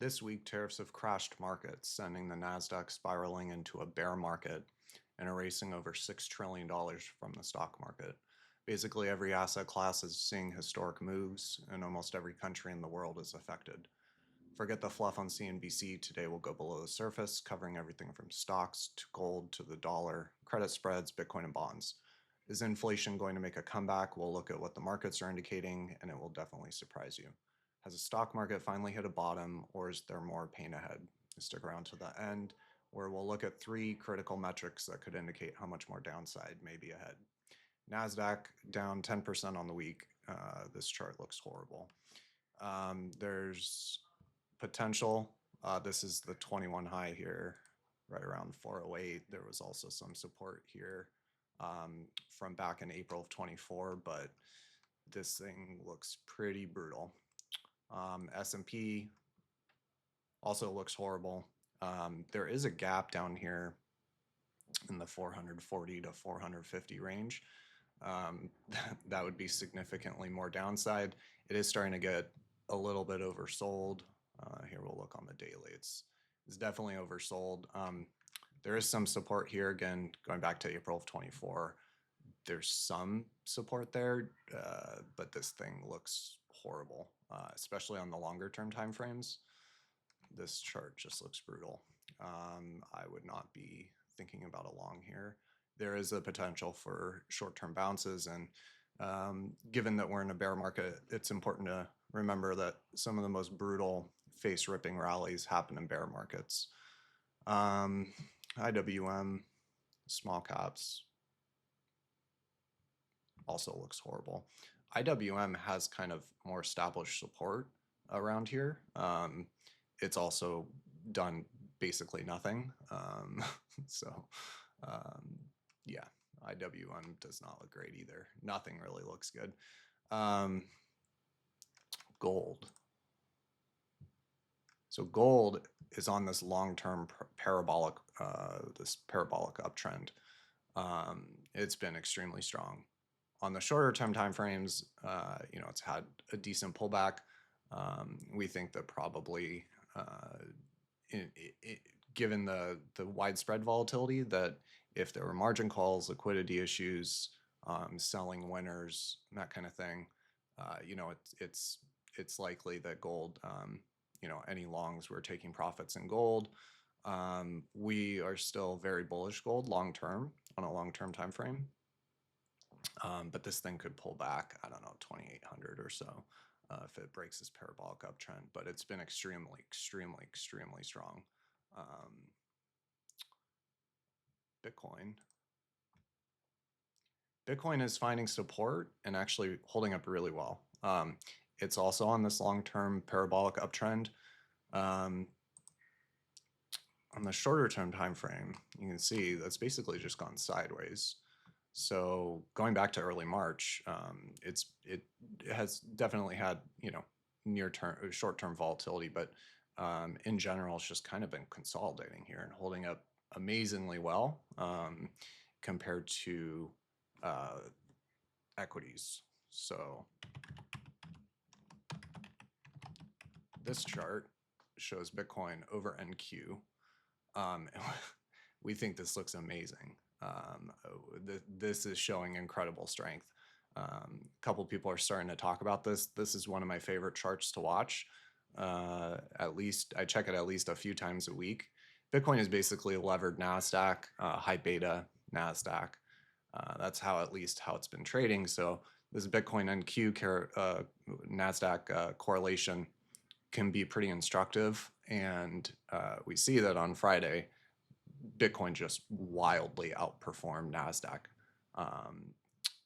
This week, tariffs have crashed markets, sending the Nasdaq spiraling into a bear market and erasing over $6 trillion from the stock market. Basically, every asset class is seeing historic moves, and almost every country in the world is affected. Forget the fluff on CNBC. Today we'll go below the surface, covering everything from stocks to gold to the dollar, credit spreads, Bitcoin, and bonds. Is inflation going to make a comeback? We'll look at what the markets are indicating, and it will definitely surprise you. Has the stock market finally hit a bottom, or is there more pain ahead? Stick around to the end, where we'll look at 3 critical metrics that could indicate how much more downside may be ahead. Nasdaq down 10% on the week. This chart looks horrible. There's potential. This is the 21 high here, right around 408. There was also some support here from back in April of 24, but this thing looks pretty brutal. S&P also looks horrible. There is a gap down here in the 440 to 450 range. That would be significantly more downside. It is starting to get a little bit oversold. Here we'll look on the daily. It's definitely oversold. There is some support here, again, going back to April of 24. There's some support there, but this thing looks horrible, especially on the longer term time frames. This chart just looks brutal. I would not be thinking about a long here. There is a potential for short-term bounces, and given that we're in a bear market, it's important to remember that some of the most brutal face-ripping rallies happen in bear markets. IWM, small caps, also looks horrible. IWM has kind of more established support around here. It's also done basically nothing. Yeah, IWM does not look great either. Nothing really looks good. Gold. So gold is on this long-term parabolic uptrend. It's been extremely strong. On the shorter term timeframes, it's had a decent pullback. We think that probably, given the widespread volatility, that if there were margin calls, liquidity issues, selling winners, that kind of thing, it's likely that gold, any longs were taking profits in gold. We are still very bullish gold long term on a long term time frame. But this thing could pull back, I don't know, 2,800 or so if it breaks this parabolic uptrend. But it's been extremely, extremely, extremely strong. Bitcoin is finding support and actually holding up really well. It's also on this long-term parabolic uptrend. On the shorter term time frame, you can see that's basically just gone sideways. So going back to early March, it has definitely had short-term volatility, but in general, it's just kind of been consolidating here and holding up amazingly well compared to equities. So this chart shows Bitcoin over NQ. We think this looks amazing. This is showing incredible strength. A couple people are starting to talk about this. This is one of my favorite charts to watch. At least I check it at least a few times a week. Bitcoin is basically a levered Nasdaq, high beta Nasdaq. That's how it's been trading. So this Bitcoin NQ Nasdaq correlation can be pretty instructive, and we see that on Friday, Bitcoin just wildly outperformed Nasdaq.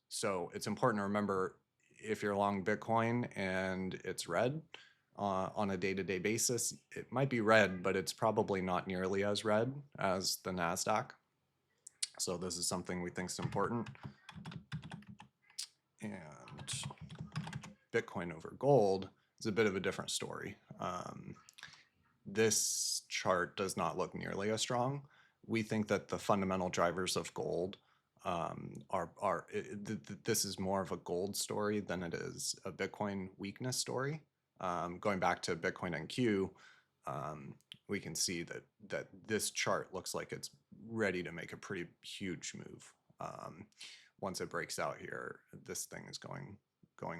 So it's important to remember, if you're long Bitcoin and it's red on a day-to-day basis, it might be red, but it's probably not nearly as red as the Nasdaq. So this is something we think is important. And Bitcoin over gold is a bit of a different story. This chart does not look nearly as strong. We think that the fundamental drivers of gold this is more of a gold story than it is a Bitcoin weakness story. Going back to Bitcoin NQ, we can see that this chart looks like it's ready to make a pretty huge move. Once it breaks out here, this thing is going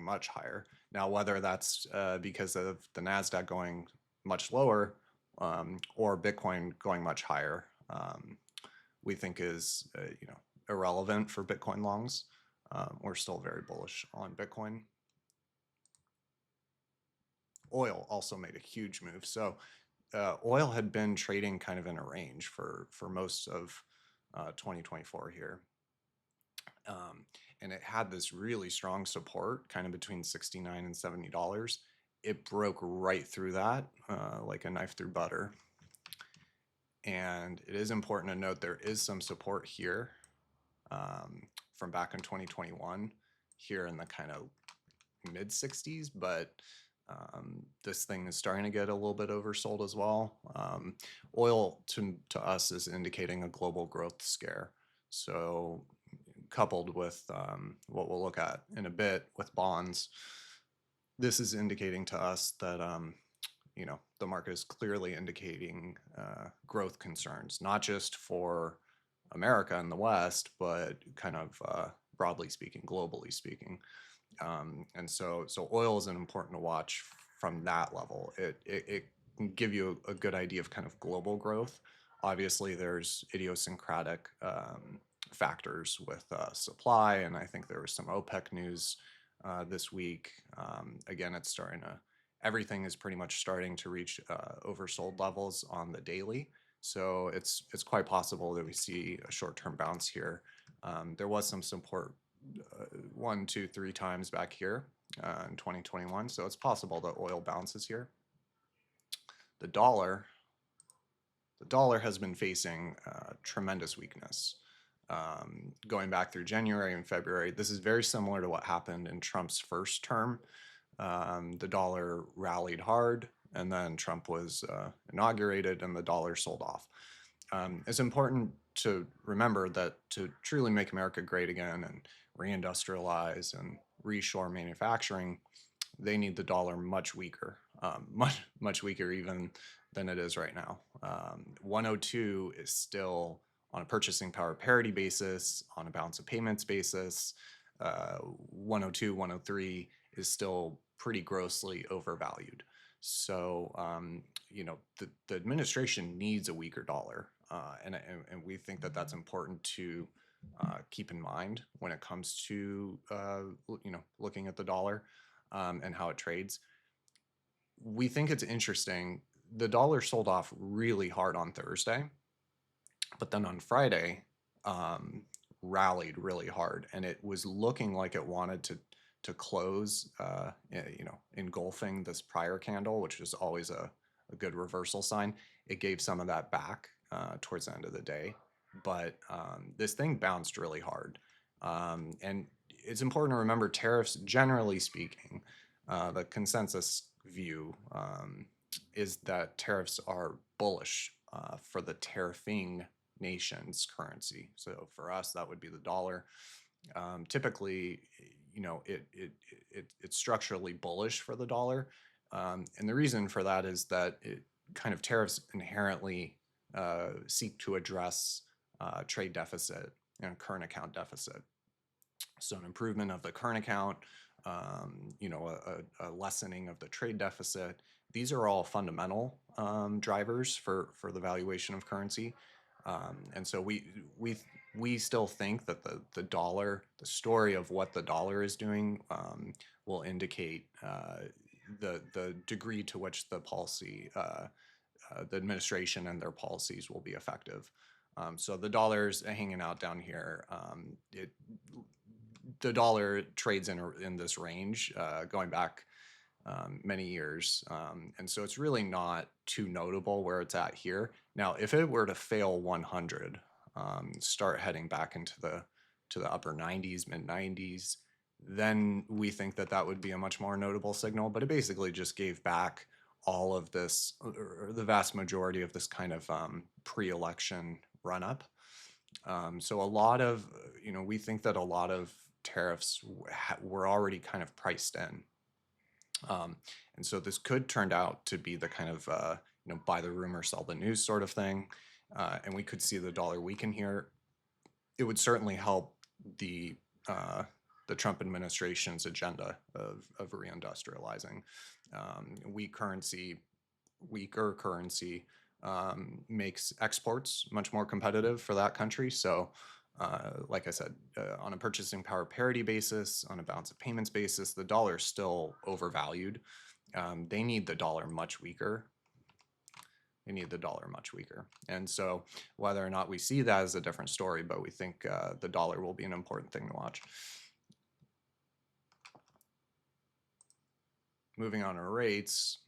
much higher. Now, whether that's because of the Nasdaq going much lower or Bitcoin going much higher, we think is irrelevant for Bitcoin longs. We're still very bullish on Bitcoin. Oil also made a huge move. So oil had been trading kind of in a range for most of 2024 here. And it had this really strong support kind of between $69 and $70. It broke right through that like a knife through butter. And it is important to note there is some support here from back in 2021 here in the kind of mid 60s, but this thing is starting to get a little bit oversold as well. Oil to us is indicating a global growth scare. So coupled with what we'll look at in a bit with bonds, this is indicating to us that the market is clearly indicating growth concerns, not just for America and the West, but kind of broadly speaking, globally speaking. And so oil is important to watch from that level. It can give you a good idea of kind of global growth. Obviously, there's idiosyncratic factors with supply, and I think there was some OPEC news this week. Again, it's starting to, everything is pretty much starting to reach oversold levels on the daily. So it's quite possible that we see a short-term bounce here. There was some support 1, 2, 3 times back here in 2021. So it's possible that oil bounces here. The dollar has been facing tremendous weakness. Going back through January and February, this is very similar to what happened in Trump's first term. The dollar rallied hard, and then Trump was inaugurated, and the dollar sold off. It's important to remember that to truly make America great again and reindustrialize and reshore manufacturing, they need the dollar much weaker, much weaker even than it is right now. 102 is still on a purchasing power parity basis, on a balance of payments basis. 102, 103 is still pretty grossly overvalued. So, the administration needs a weaker dollar. And we think that that's important to keep in mind when it comes to, looking at the dollar and how it trades. We think it's interesting. The dollar sold off really hard on Thursday, but then on Friday, rallied really hard, and it was looking like it wanted to close, engulfing this prior candle, which is always a good reversal sign. It gave some of that back towards the end of the day, but this thing bounced really hard. And it's important to remember tariffs, generally speaking, the consensus view is that tariffs are bullish for the tariffing nation's currency. So for us, that would be the dollar. Typically, it's structurally bullish for the dollar. And the reason for that is that kind of tariffs inherently seek to address trade deficit and current account deficit. So an improvement of the current account, a lessening of the trade deficit. These are all fundamental drivers for the valuation of currency. And so we still think that the dollar, the story of what the dollar is doing will indicate the degree to which the policy, the administration and their policies will be effective. So the dollar's hanging out down here. The dollar trades in this range going back many years. And so it's really not too notable where it's at here. Now, if it were to fail 100, start heading back into the upper 90s, mid 90s, then we think that would be a much more notable signal. But it basically just gave back all of this, or the vast majority of this kind of pre-election run-up. So a lot of, we think that a lot of tariffs were already kind of priced in. And so this could turn out to be the kind of buy the rumor, sell the news sort of thing, and we could see the dollar weaken here. It would certainly help the Trump administration's agenda of reindustrializing. Weaker currency makes exports much more competitive for that country. So, like I said, on a purchasing power parity basis, on a balance of payments basis, the dollar is still overvalued. They need the dollar much weaker. And so whether or not we see that is a different story, but we think the dollar will be an important thing to watch. Moving on to rates.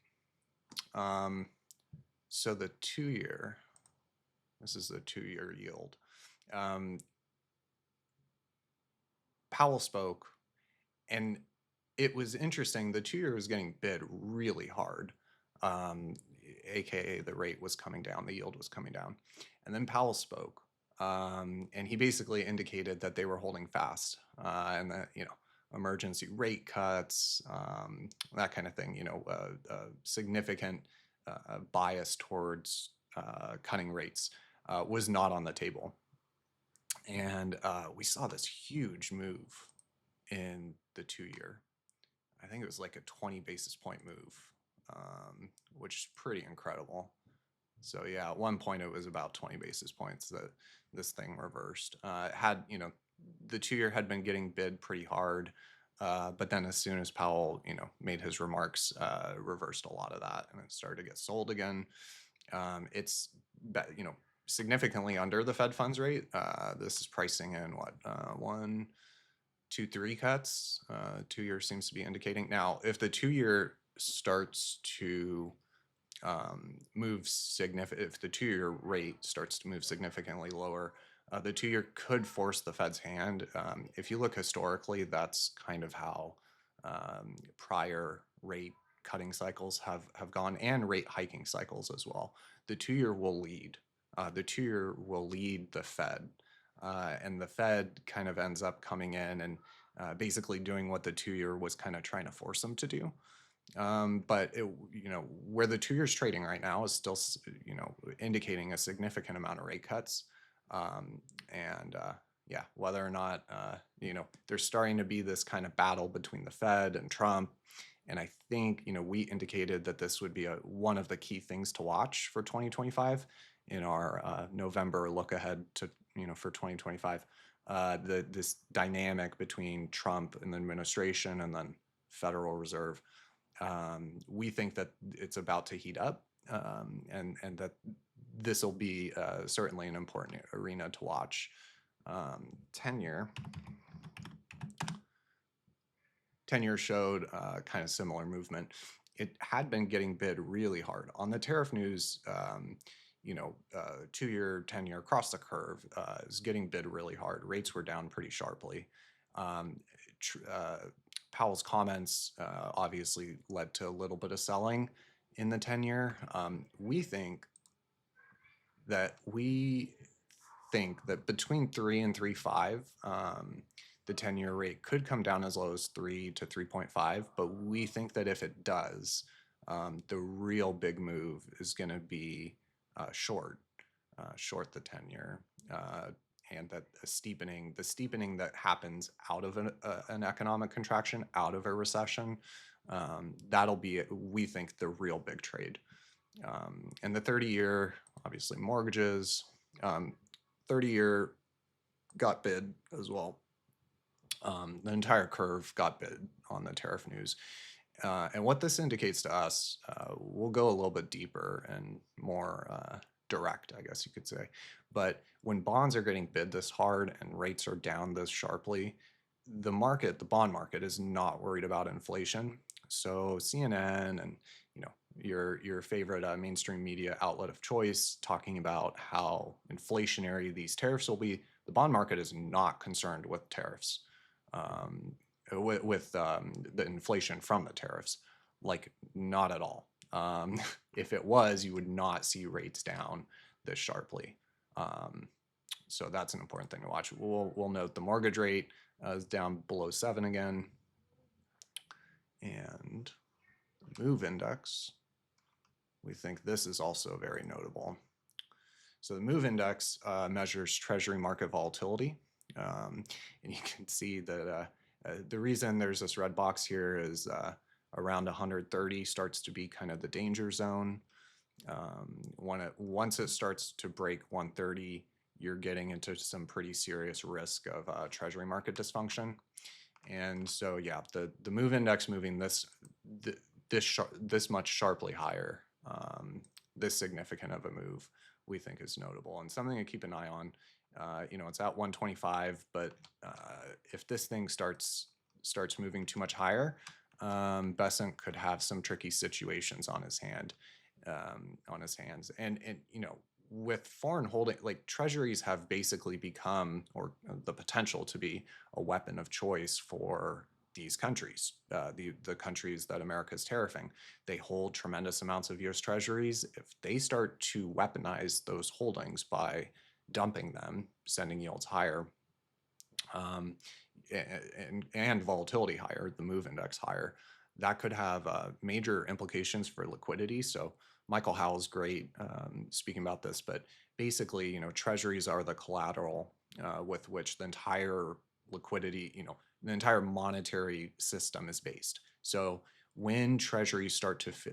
So the 2-year, this is the 2-year yield. Powell spoke, and it was interesting. The 2-year was getting bid really hard. AKA the rate was coming down, the yield was coming down. And then Powell spoke, and he basically indicated that they were holding fast, and that, emergency rate cuts, that kind of thing, significant bias towards cutting rates was not on the table. And we saw this huge move in the 2-year. I think it was like a 20 basis point move, which is pretty incredible. So yeah, at one point it was about 20 basis points that this thing reversed. The 2-year had been getting bid pretty hard, but then as soon as Powell, made his remarks, reversed a lot of that, and it started to get sold again. It's significantly under the Fed funds rate. This is pricing in what 1, 2, 3 cuts. 2-year seems to be indicating. Now, if the 2-year starts to if the 2-year rate starts to move significantly lower, the 2-year could force the Fed's hand. If you look historically, that's kind of how prior rate cutting cycles have gone, and rate hiking cycles as well. The 2-year will lead. The 2-year will lead the Fed, and the Fed kind of ends up coming in and basically doing what the 2-year was kind of trying to force them to do. But where the 2-year is trading right now is still, indicating a significant amount of rate cuts. Whether or not, there's starting to be this kind of battle between the Fed and Trump. And I think, we indicated that this would be one of the key things to watch for 2025 in our November look ahead to, for 2025. This dynamic between Trump and the administration and then Federal Reserve. We think that it's about to heat up, and that this will be certainly an important arena to watch. 10-year showed kind of similar movement. It had been getting bid really hard on the tariff news. 2-year, 10-year across the curve is getting bid really hard. Rates were down pretty sharply. Powell's comments obviously led to a little bit of selling in the 10-year. We think that between 3 and 3.5, the 10-year rate could come down as low as 3 to 3.5. But we think that if it does, the real big move is going to be short the 10-year. And that the steepening that happens out of an economic contraction, out of a recession, that'll be, we think, the real big trade. And the 30-year, obviously mortgages, 30-year got bid as well. The entire curve got bid on the tariff news. And what this indicates to us, we'll go a little bit deeper and more direct, I guess you could say. But when bonds are getting bid this hard and rates are down this sharply, the bond market is not worried about inflation. So CNN and your favorite mainstream media outlet of choice talking about how inflationary these tariffs will be, the bond market is not concerned with tariffs, with the inflation from the tariffs, like not at all. If it was, you would not see rates down this sharply. So that's an important thing to watch. We'll note the mortgage rate is down below 7 again, and the MOVE index we think this is also very notable. So the MOVE index measures Treasury market volatility. And you can see that the reason there's this red box here is around 130 starts to be kind of the danger zone. Once it starts to break 130, you're getting into some pretty serious risk of Treasury market dysfunction. And so, yeah, the MOVE index moving this much sharply higher, this significant of a move, we think is notable and something to keep an eye on. It's at 125, but if this thing starts moving too much higher, Besant could have some tricky situations on his hands. And with foreign holding, like treasuries have basically become, or the potential to be, a weapon of choice for these countries, the countries that America is tariffing. They hold tremendous amounts of US treasuries. If they start to weaponize those holdings by dumping them, sending yields higher, and volatility higher, the MOVE index higher, that could have major implications for liquidity. So Michael Howell's great speaking about this, but basically, treasuries are the collateral with which the entire liquidity, the entire monetary system is based. So when treasuries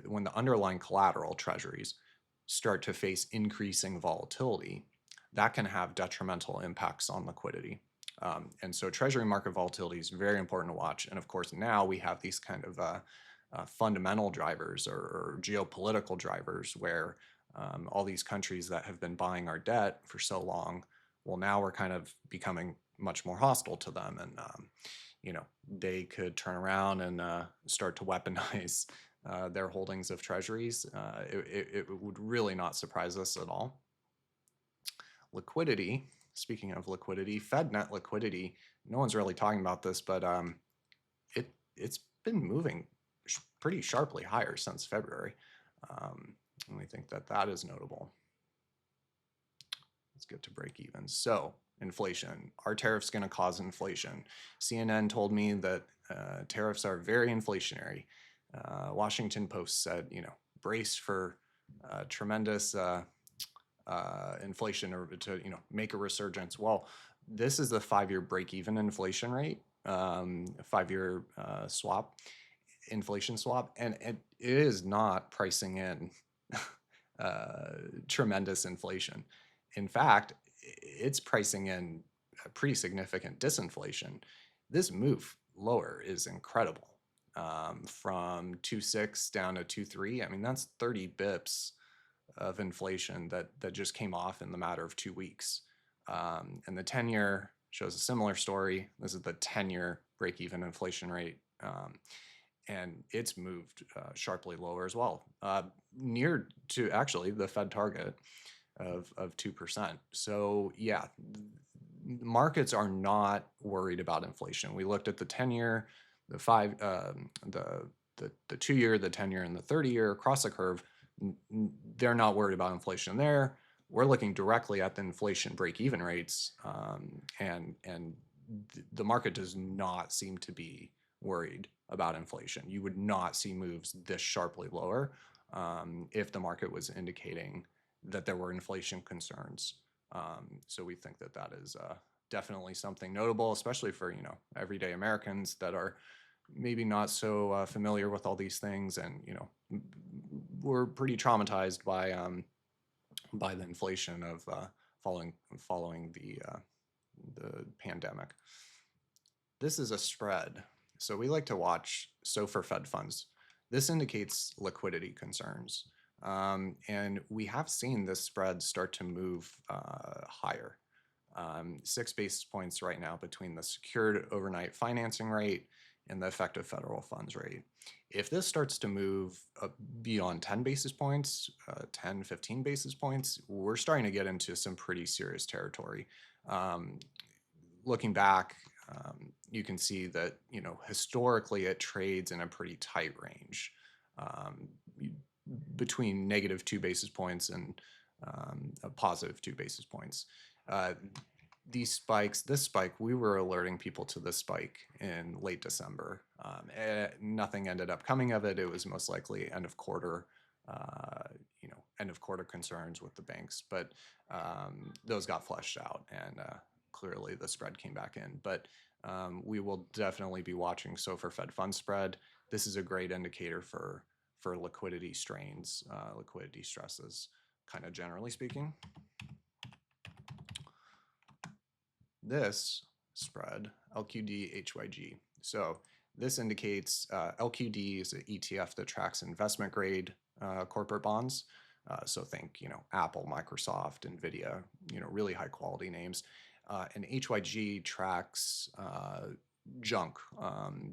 when the underlying collateral treasuries start to face increasing volatility, that can have detrimental impacts on liquidity. And so treasury market volatility is very important to watch. And of course, now we have these kind of fundamental drivers or geopolitical drivers where all these countries that have been buying our debt for so long, well, now we're kind of becoming much more hostile to them. And, they could turn around and start to weaponize their holdings of treasuries. It would really not surprise us at all. Liquidity, speaking of liquidity, Fed net liquidity, no one's really talking about this, but it's been moving pretty sharply higher since February. And we think that is notable. Let's get to break even. So inflation, are tariffs going to cause inflation? CNN told me that tariffs are very inflationary. Washington Post said, brace for tremendous inflation or to make a resurgence. Well, this is the 5-year break-even inflation rate, 5-year swap, inflation swap, and it is not pricing in tremendous inflation. In fact, it's pricing in a pretty significant disinflation. This move lower is incredible. From 2.6 down to 2.3. I mean, that's 30 bips of inflation that just came off in the matter of 2 weeks. And the 10-year shows a similar story. This is the 10-year break-even inflation rate. And it's moved sharply lower as well, near to actually the Fed target of 2%. So yeah, markets are not worried about inflation. We looked at the 10-year, the 2-year, the 10-year, and the 30-year across the curve. They're not worried about inflation there. We're looking directly at the inflation break-even rates, and the market does not seem to be worried about inflation. You would not see moves this sharply lower if the market was indicating that there were inflation concerns. So we think that is definitely something notable, especially for everyday Americans that are maybe not so familiar with all these things, and we're pretty traumatized by the inflation of following the pandemic. This is a spread. So we like to watch SOFR Fed funds. This indicates liquidity concerns. And we have seen this spread start to move higher. 6 basis points right now between the secured overnight financing rate and the effective federal funds rate. If this starts to move beyond 10 basis points, 10, 15 basis points, we're starting to get into some pretty serious territory. Looking back, you can see that, historically it trades in a pretty tight range, between negative 2 basis points and a positive 2 basis points. These spikes, this spike, we were alerting people to this spike in late December. Nothing ended up coming of it. It was most likely end of quarter end of quarter concerns with the banks, but those got flushed out, and clearly the spread came back in. But we will definitely be watching SOFR Fed Fund spread. This is a great indicator for liquidity strains, liquidity stresses, kind of generally speaking. This spread, LQD HYG. So this indicates LQD is an ETF that tracks investment grade corporate bonds. So think, Apple, Microsoft, NVIDIA, really high quality names. And HYG tracks junk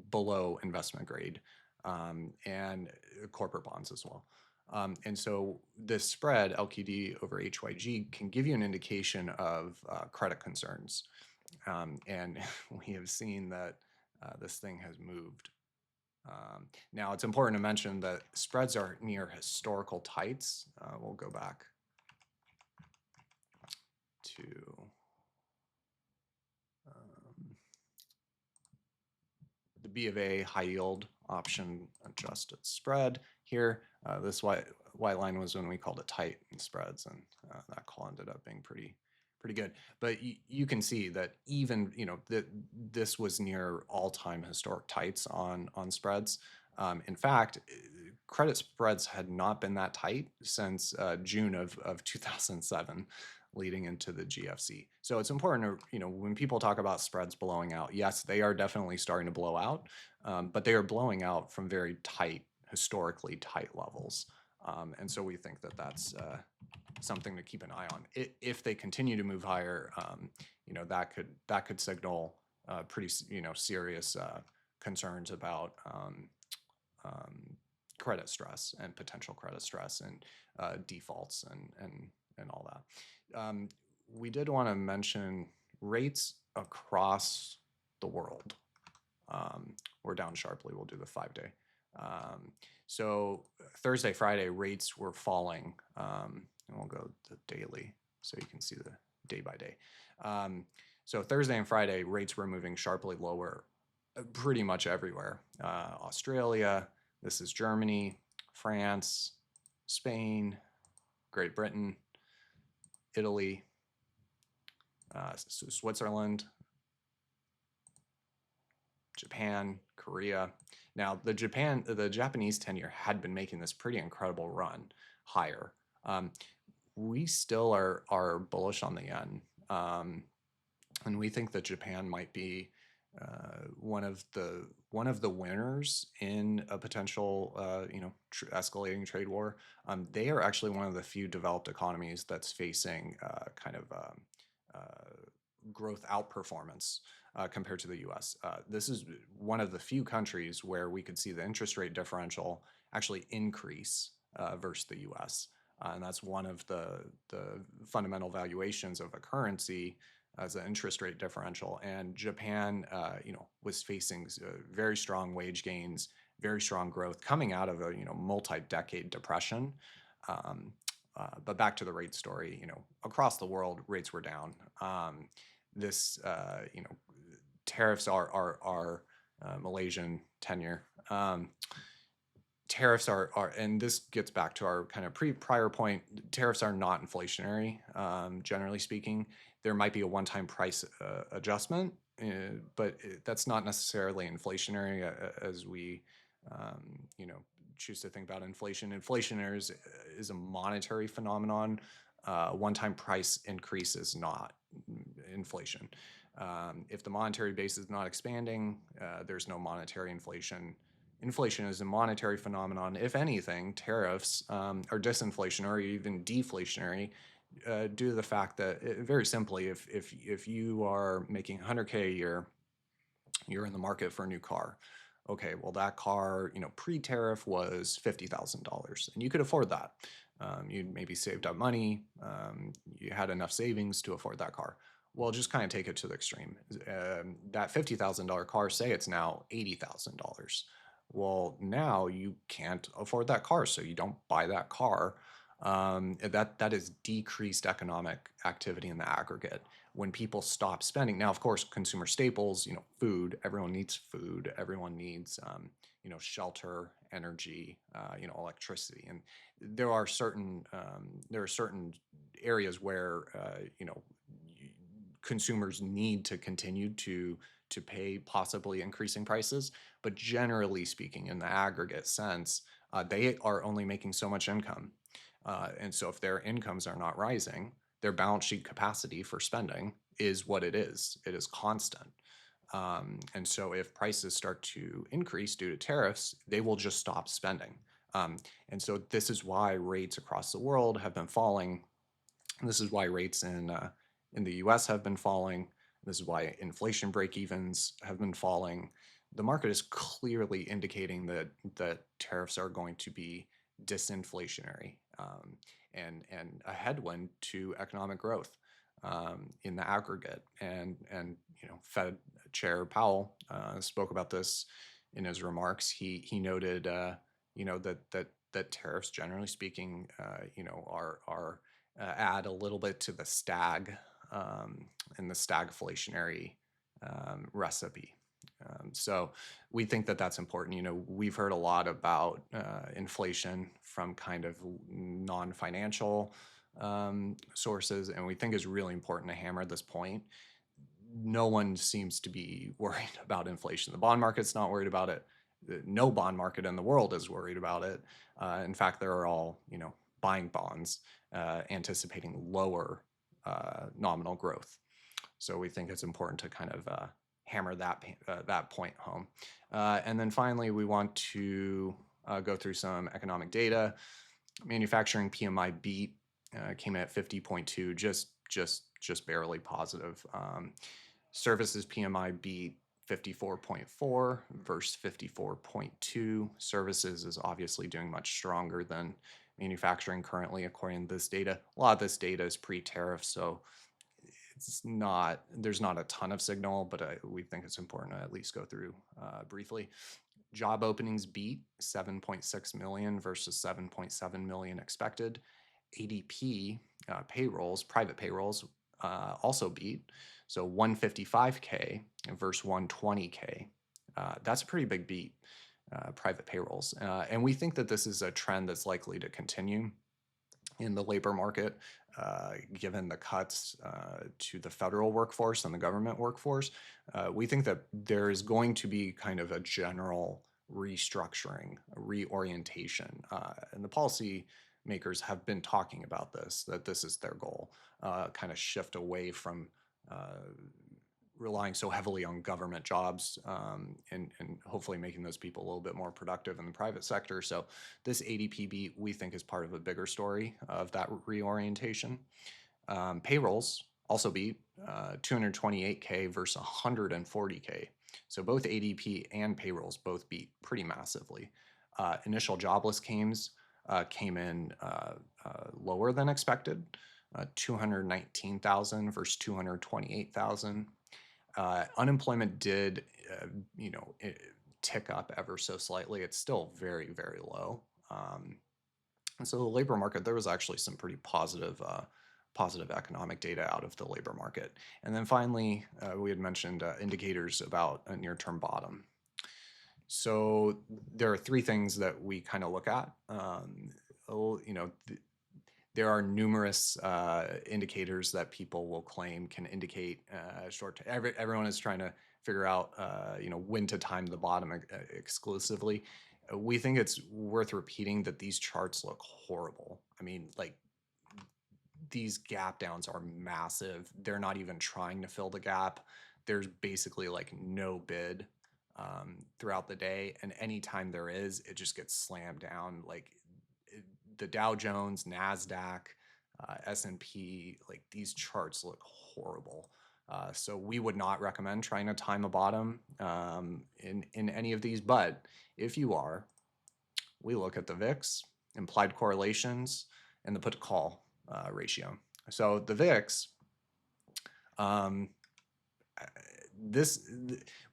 below investment grade and corporate bonds as well. And so this spread, LQD over HYG, can give you an indication of credit concerns. And we have seen that this thing has moved. Now, it's important to mention that spreads are near historical tights. We'll go back to the B of A high yield option adjusted spread here. This white line was when we called it tight in spreads, and that call ended up being pretty good. But you can see that even that this was near all-time historic tights on spreads. In fact, credit spreads had not been that tight since June of 2007, leading into the GFC. So it's important to, when people talk about spreads blowing out, yes, they are definitely starting to blow out, but they are blowing out from very tight, historically tight levels. And so we think that that's something to keep an eye on. If they continue to move higher, that could signal pretty serious concerns about credit stress and potential credit stress and defaults and all that. We did want to mention rates across the world. We're down sharply. We'll do the 5-day. So Thursday, Friday, rates were falling. And we'll go to daily so you can see the day by day. So Thursday and Friday, rates were moving sharply lower pretty much everywhere. Australia, this is Germany, France, Spain, Great Britain, Italy, Switzerland, Japan, Korea. Now, the Japanese 10-year had been making this pretty incredible run higher. We still are bullish on the yen, and we think that Japan might be one of the winners in a potential escalating trade war. They are actually one of the few developed economies that's facing growth outperformance compared to the U.S. This is one of the few countries where we could see the interest rate differential actually increase versus the U.S. And that's one of the fundamental valuations of a currency as an interest rate differential. And Japan, was facing very strong wage gains, very strong growth coming out of a multi-decade depression. But back to the rate story, across the world, rates were down. Tariffs are Malaysian 10-year. Tariffs are, and this gets back to our kind of prior point, tariffs are not inflationary, generally speaking. There might be a one-time price adjustment, but that's not necessarily inflationary as we, choose to think about inflation. Inflation is a monetary phenomenon. One-time price increase is not inflation. If the monetary base is not expanding, there's no monetary inflation. Inflation is a monetary phenomenon. If anything, tariffs are disinflationary or even deflationary due to the fact that, very simply, if you are making 100K a year, you're in the market for a new car. Okay, well, that car, pre-tariff was $50,000, and you could afford that. You'd maybe saved up money. You had enough savings to afford that car. Well, just kind of take it to the extreme. That $50,000 car, say it's now $80,000. Well, now you can't afford that car, so you don't buy that car. That is decreased economic activity in the aggregate. When people stop spending, now of course consumer staples, food, everyone needs food, everyone needs shelter energy, electricity. And there are certain areas where consumers need to continue to pay possibly increasing prices, but generally speaking, in the aggregate sense, they are only making so much income. And so if their incomes are not rising, their balance sheet capacity for spending is what it is. It is constant. And so if prices start to increase due to tariffs, they will just stop spending. And so this is why rates across the world have been falling. This is why rates in the US have been falling. This is why inflation break-evens have been falling. The market is clearly indicating that tariffs are going to be disinflationary, and a headwind to economic growth in the aggregate. And Fed Chair Powell spoke about this in his remarks. He noted that tariffs, generally speaking, are add a little bit to the and the stagflationary recipe. So we think that that's important. We've heard a lot about inflation from kind of non-financial sources, and we think it's really important to hammer this point. No one seems to be worried about inflation. The bond market's not worried about it. No bond market in the world is worried about it. In fact, they're all, buying bonds, anticipating lower nominal growth. So we think it's important to kind of hammer that point home. And then finally, we want to go through some economic data. Manufacturing PMI beat, came in at 50.2, just barely positive. Services PMI beat 54.4 versus 54.2. Services is obviously doing much stronger than manufacturing currently, according to this data. A lot of this data is pre-tariff, so there's not a ton of signal, but we think it's important to at least go through briefly. Job openings beat 7.6 million versus 7.7 million expected. ADP payrolls, private payrolls, also beat. So 155K versus 120K. That's a pretty big beat, private payrolls. And we think that this is a trend that's likely to continue in the labor market, given the cuts to the federal workforce and the government workforce. We think that there is going to be kind of a general restructuring, a reorientation, and the policy makers have been talking about this, that this is their goal, kind of shift away from relying so heavily on government jobs, and hopefully making those people a little bit more productive in the private sector. So this ADP beat, we think, is part of a bigger story of that reorientation. Payrolls also beat 228K versus 140K. So both ADP and payrolls both beat pretty massively. Initial jobless claims came in lower than expected, 219,000 versus 228,000. Unemployment did, tick up ever so slightly. It's still very, very low. And so the labor market, there was actually some pretty positive economic data out of the labor market. And then finally, we had mentioned indicators about a near-term bottom. So there are three things that we kind of look at. There are numerous indicators that people will claim can indicate everyone is trying to figure out when to time the bottom exclusively. We think it's worth repeating that these charts look horrible. I mean, like, these gap downs are massive. They're not even trying to fill the gap. There's basically like no bid throughout the day, and anytime there is, it just gets slammed down. Like, the Dow Jones, Nasdaq, S&P, like, these charts look horrible. So we would not recommend trying to time a bottom in any of these. But if you are, we look at the VIX, implied correlations, and the put-to-call ratio. So the VIX,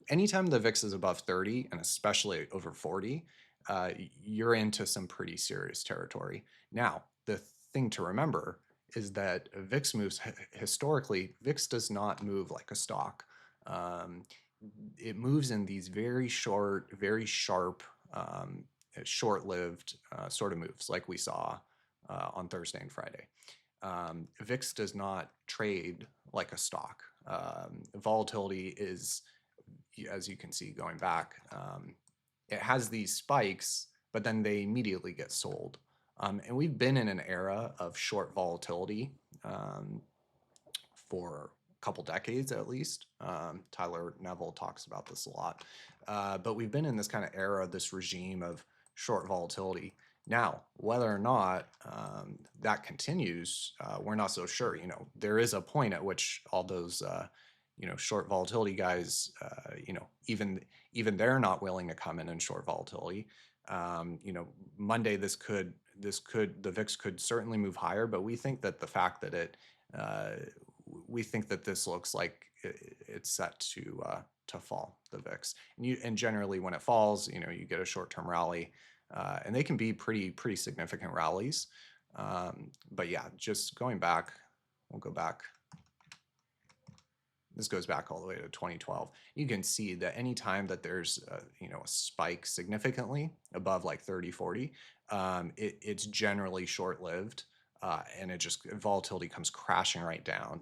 anytime the VIX is above 30, and especially over 40, you're into some pretty serious territory. Now, the thing to remember is that VIX moves historically. VIX does not move like a stock. It moves in these very short, very sharp short-lived sort of moves like we saw on Thursday and Friday. VIX does not trade like a stock. Volatility is, as you can see going back, it has these spikes, but then they immediately get sold. And we've been in an era of short volatility for a couple decades at least. Tyler Neville talks about this a lot. But we've been in this kind of era, this regime of short volatility. Now, whether or not that continues, we're not so sure. There is a point at which all those short volatility guys, even they're not willing to come in short volatility. Monday the VIX could certainly move higher, but we think that the fact that we think that this looks like it's set to fall, the VIX. And generally when it falls, you get a short-term rally, and they can be pretty significant rallies. But yeah, just going back, we'll go back. This goes back all the way to 2012. You can see that any time that there's a spike significantly above like 30, 40, it's generally short-lived, and volatility comes crashing right down,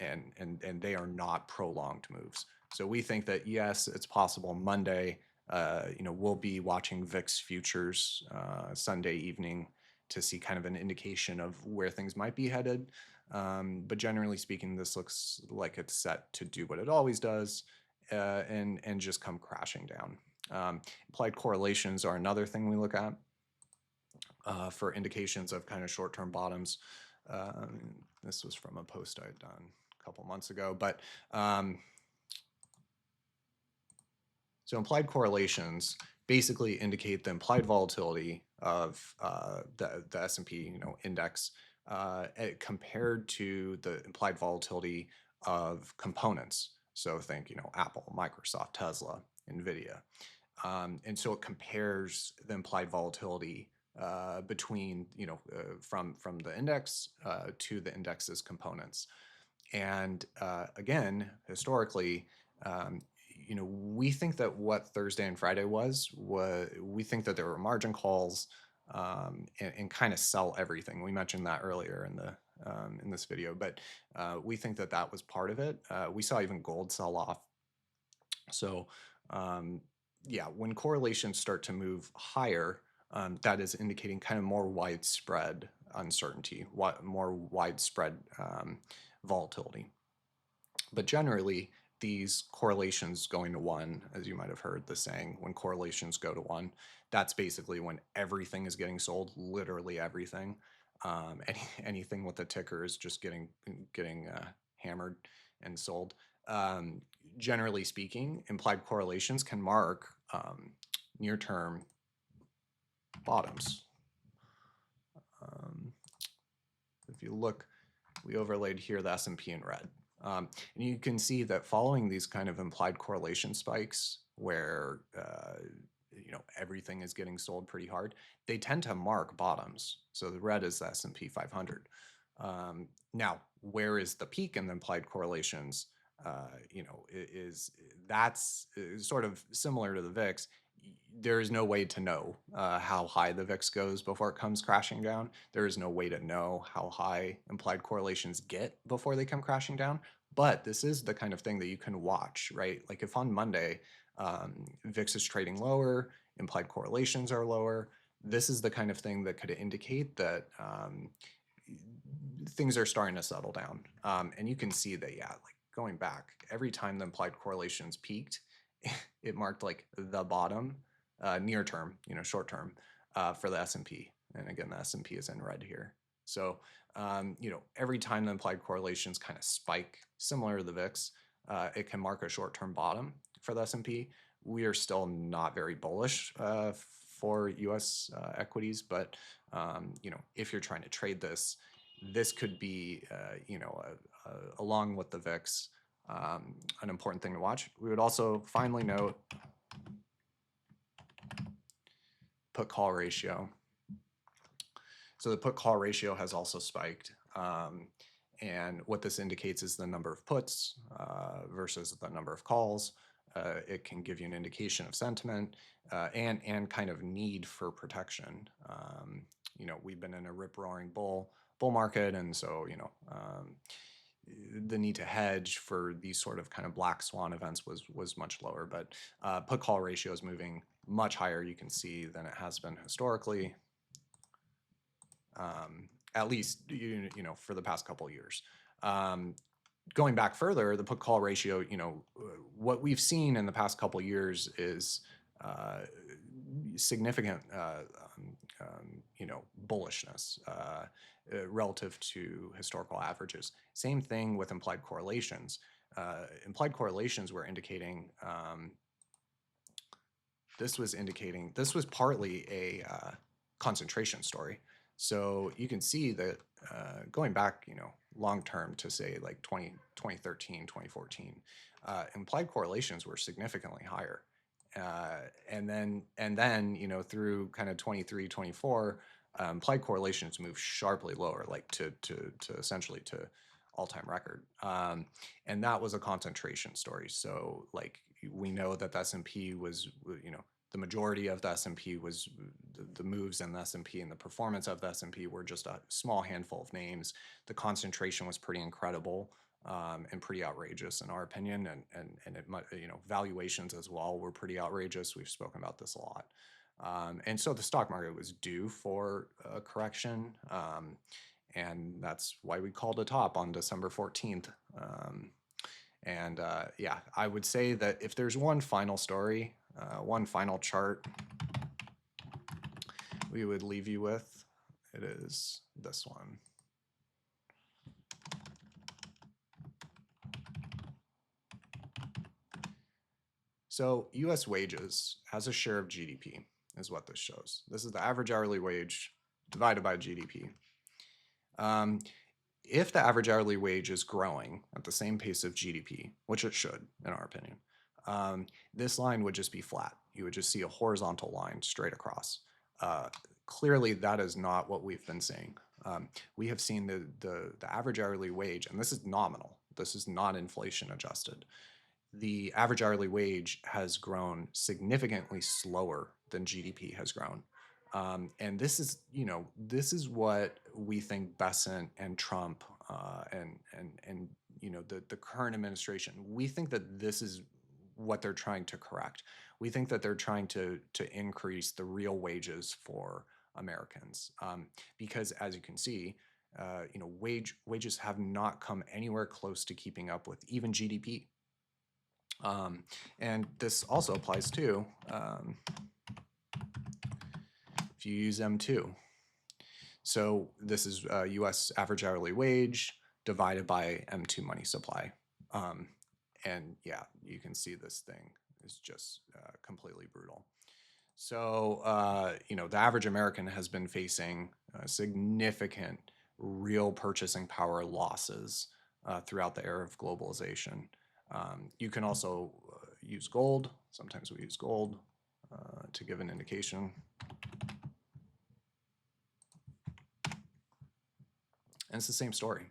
and they are not prolonged moves. So we think that yes, it's possible Monday, we'll be watching VIX futures Sunday evening to see kind of an indication of where things might be headed. But generally speaking, this looks like it's set to do what it always does, and just come crashing down. Implied correlations are another thing we look at for indications of kind of short-term bottoms. This was from a post I'd done a couple months ago, but so implied correlations basically indicate the implied volatility of the S&P index compared to the implied volatility of components. So think Apple, Microsoft, Tesla, Nvidia, and so it compares the implied volatility between from the index to the index's components. And again, historically, we think that what Thursday and Friday was we think that there were margin calls and kind of sell everything. We mentioned that earlier in this video, but we think that that was part of it. We saw even gold sell off. So yeah, when correlations start to move higher, that is indicating kind of more widespread uncertainty, more widespread volatility. But generally, these correlations going to 1, as you might have heard the saying, when correlations go to 1, that's basically when everything is getting sold, literally everything. Anything with a ticker is just getting hammered and sold. Generally speaking, implied correlations can mark near-term bottoms. If you look, we overlaid here the S&P in red. And you can see that following these kind of implied correlation spikes where everything is getting sold pretty hard, they tend to mark bottoms. So the red is the S&P 500. Now, where is the peak in the implied correlations? That's sort of similar to the VIX. There is no way to know how high the VIX goes before it comes crashing down. There is no way to know how high implied correlations get before they come crashing down. But this is the kind of thing that you can watch, right? Like if on Monday, VIX is trading lower, implied correlations are lower, this is the kind of thing that could indicate that things are starting to settle down. And you can see that, yeah, like going back, every time the implied correlations peaked, it marked like the bottom, near term, short term, for the S&P. And again, the S&P is in red here. So, every time the implied correlations kind of spike, similar to the VIX, it can mark a short-term bottom for the S&P. We are still not very bullish for U.S. equities, but if you're trying to trade this could be, along with the VIX, an important thing to watch. We would also finally note put-call ratio. So the put-call ratio has also spiked. And what this indicates is the number of puts versus the number of calls. It can give you an indication of sentiment and kind of need for protection. We've been in a rip-roaring bull market, and so the need to hedge for these sort of kind of black swan events was much lower. But put call ratio is moving much higher, you can see, than it has been historically. At least for the past couple of years. Going back further, the put call ratio, what we've seen in the past couple of years is significant bullishness relative to historical averages. Same thing with implied correlations. Implied correlations were indicating this was partly a concentration story. So you can see that going back, long term to say like 2013, 2014, implied correlations were significantly higher. And then through kind of 23, 24, implied correlations moved sharply lower, like to essentially to all-time record. And that was a concentration story. So like we know that the S&P was, the majority of the S&P was the moves in the S&P and the performance of the S&P were just a small handful of names. The concentration was pretty incredible and pretty outrageous in our opinion, and it might, valuations as well were pretty outrageous. We've spoken about this a lot. And so the stock market was due for a correction, and that's why we called a top on December 14th. Yeah, I would say that if there's one final story, one final chart we would leave you with, it is this one. So US wages as a share of GDP is what this shows. This is the average hourly wage divided by GDP. If the average hourly wage is growing at the same pace of GDP, which it should, in our opinion, this line would just be flat. You would just see a horizontal line straight across. Clearly, that is not what we've been seeing. We have seen the average hourly wage, and this is nominal. This is not inflation adjusted. The average hourly wage has grown significantly slower than GDP has grown. And this is what we think Bessent and Trump and the current administration, we think that this is what they're trying to correct. We think that they're trying to increase the real wages for Americans because, as you can see, wages have not come anywhere close to keeping up with even GDP. And this also applies to if you use M2. So this is US average hourly wage divided by M2 money supply. And yeah, you can see this thing is just completely brutal. So, the average American has been facing significant real purchasing power losses throughout the era of globalization. You can also use gold. Sometimes we use gold to give an indication. And it's the same story.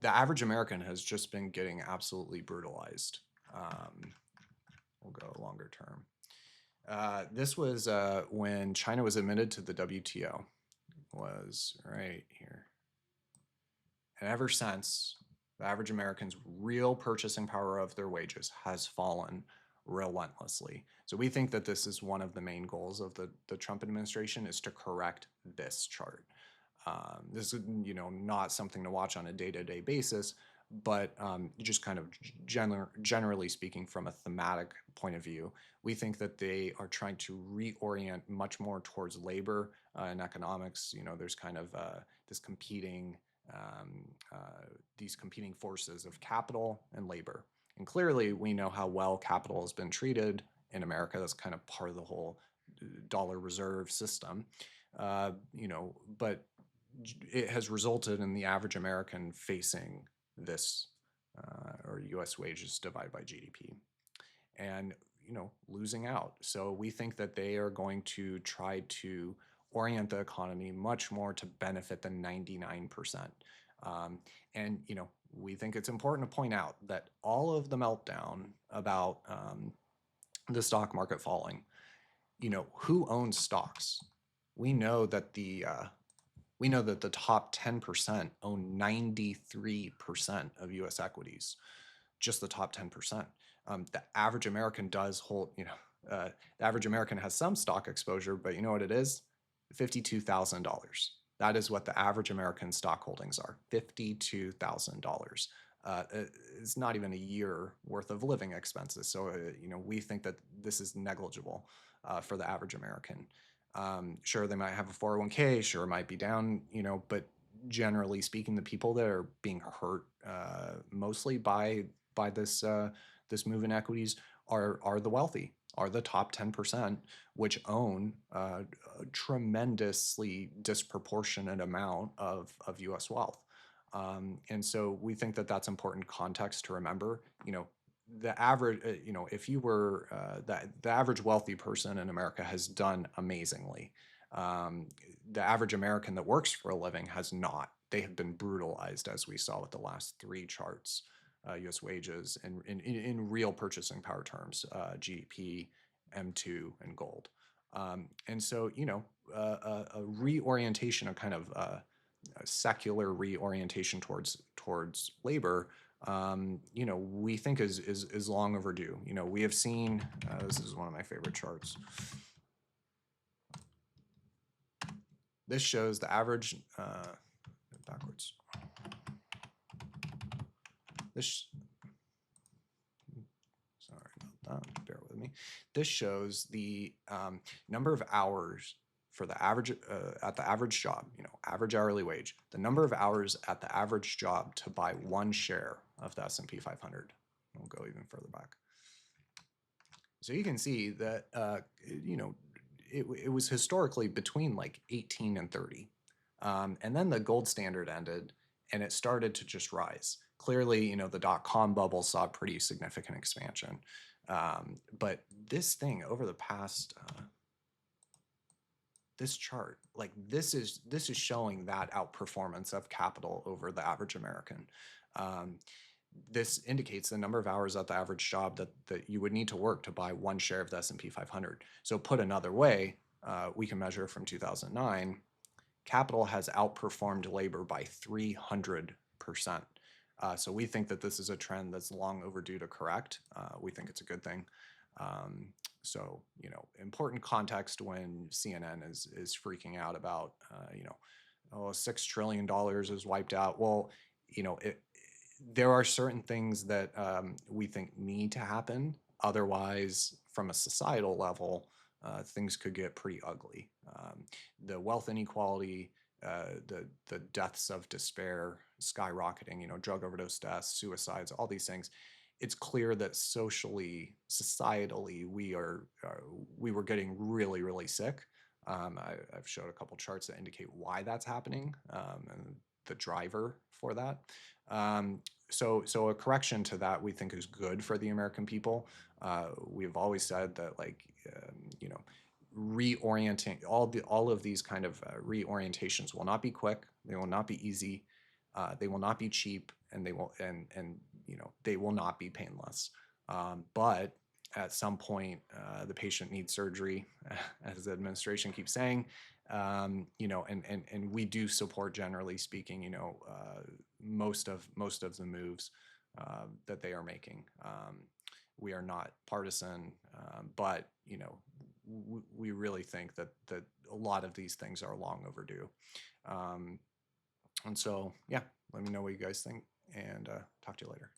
The average American has just been getting absolutely brutalized. We'll go longer term. This was when China was admitted to the WTO. Was right here. And ever since, the average American's real purchasing power of their wages has fallen relentlessly. So we think that this is one of the main goals of the Trump administration, is to correct this chart. This is, not something to watch on a day-to-day basis, but just kind of generally speaking from a thematic point of view, we think that they are trying to reorient much more towards labor and economics. There's kind of these competing forces of capital and labor. And clearly we know how well capital has been treated in America. That's kind of part of the whole dollar reserve system. But it has resulted in the average American facing this, or US wages divided by GDP, and losing out. So we think that they are going to try to orient the economy much more to benefit the 99%. And we think it's important to point out that all of the meltdown about the stock market falling, who owns stocks? We know that the top 10% own 93% of U.S. equities, just the top 10%. The average American does hold, the average American has some stock exposure, but you know what it is? $52,000. That is what the average American stock holdings are, $52,000. It's not even a year worth of living expenses. So, we think that this is negligible for the average American. Sure, they might have a 401k, sure, it might be down, but generally speaking, the people that are being hurt mostly by this move in equities are the wealthy, are the top 10%, which own a tremendously disproportionate amount of U.S. wealth. And so we think that that's important context to remember. The average, if you were the average wealthy person in America has done amazingly. The average American that works for a living has not. They have been brutalized, as we saw with the last three charts. U.S. wages in real purchasing power terms, GDP, M2, and gold. And so, a reorientation, a kind of a secular reorientation towards labor, we think is long overdue. We have seen, this is one of my favorite charts. This shows the average, backwards. Sorry about that, bear with me. This shows the number of hours for the average, at the average job, average hourly wage, the number of hours at the average job to buy one share of the S&P 500. We'll go even further back. So you can see that, it was historically between like 18 and 30. And then the gold standard ended and it started to just rise. Clearly, the dot-com bubble saw pretty significant expansion. But this thing over the past, this chart, like this is showing that outperformance of capital over the average American. This indicates the number of hours at the average job that you would need to work to buy one share of the S&P 500. So put another way, we can measure from 2009, capital has outperformed labor by 300%. So we think that this is a trend that's long overdue to correct. We think it's a good thing. So, important context when CNN is freaking out about, $6 trillion is wiped out. Well, there are certain things that we think need to happen. Otherwise, from a societal level, things could get pretty ugly. The wealth inequality, the deaths of despair skyrocketing, drug overdose deaths, suicides, all these things. It's clear that socially, societally, we were getting really, really sick. I've showed a couple charts that indicate why that's happening and the driver for that. So a correction to that we think is good for the American people. We've always said that, reorienting all of these kind of reorientations will not be quick. They will not be easy. They will not be cheap, and they will not be painless. But at some point, the patient needs surgery, as the administration keeps saying. And we do support, generally speaking, most of the moves that they are making. We are not partisan, but we really think that a lot of these things are long overdue. And so, yeah, let me know what you guys think, and talk to you later.